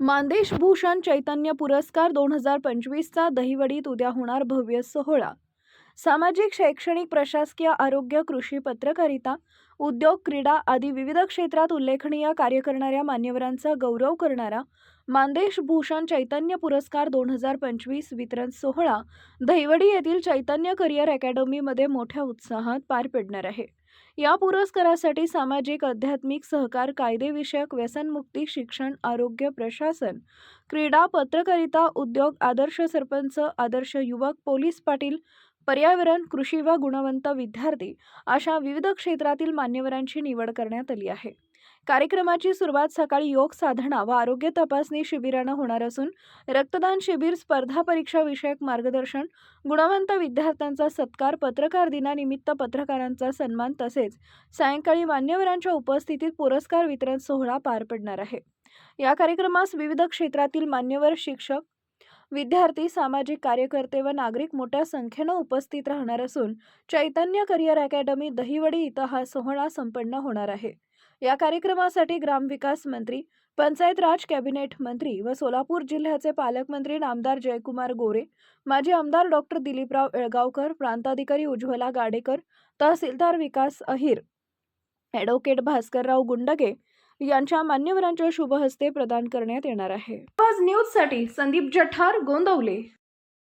मानदेश भूषण चैतन्य पुरस्कार 2025चा दहिवडीत उद्या होणार भव्य सोहळा। सामाजिक, शैक्षणिक, प्रशासकीय, आरोग्य, कृषी, पत्रकारिता, उद्योग, क्रीडा आदी विविध क्षेत्रात उल्लेखनीय कार्य करणाऱ्या मान्यवरांचा गौरव करणारा मानदेश भूषण चैतन्य पुरस्कार 2025 वितरण सोहळा दहिवडी येथील चैतन्य करिअर अकॅडमीमध्ये मोठ्या उत्साहात पार पडणार आहे। या पुरस्कारासाठी सामाजिक, आध्यात्मिक, सहकार, कायदेविषयक, व्यसनमुक्ती, शिक्षण, आरोग्य, प्रशासन, क्रीडा, पत्रकारिता, उद्योग, आदर्श सरपंच, आदर्श युवक, पोलीस पाटील, पर्यावरण, कृषी व गुणवंत विद्यार्थी अशा विविध क्षेत्रातील मान्यवरांची निवड करण्यात आली आहे। कार्यक्रमाची सुरुवात सकाळी योग साधना व आरोग्य तपासणी शिबिरानं होणार असून रक्तदान शिबिर, स्पर्धा परीक्षा विषयक मार्गदर्शन, गुणवंत विद्यार्थ्यांचा सत्कार, पत्रकार दिनानिमित्त पत्रकारांचा सन्मान तसेच सायंकाळी मान्यवरांच्या उपस्थितीत पुरस्कार वितरण सोहळा पार पडणार आहे। या कार्यक्रमास विविध क्षेत्रातील मान्यवर, शिक्षक, विद्यार्थी, सामाजिक कार्यकर्ते व नागरिक मोठ्या संख्येने उपस्थित राहणार असून चैतन्य करिअर अकॅडमी दहिवडी इथं हा सोहळा संपन्न होणार आहे। या कार्यक्रमासाठी ग्रामविकास मंत्री, पंचायत राज कॅबिनेट मंत्री व सोलापूर जिल्ह्याचे पालकमंत्री नामदार जयकुमार गोरे, माजी आमदार डॉक्टर दिलीपराव येळगावकर, प्रांताधिकारी उज्ज्वला गाडेकर, तहसीलदार विकास अहिर, ॲडव्होकेट भास्करराव गुंडगे यांच्या मान्यवरांच्या शुभ हस्ते प्रदान करण्यात येणार आहे। आज न्यूजसाठी संदीप जठार, गोंदवले।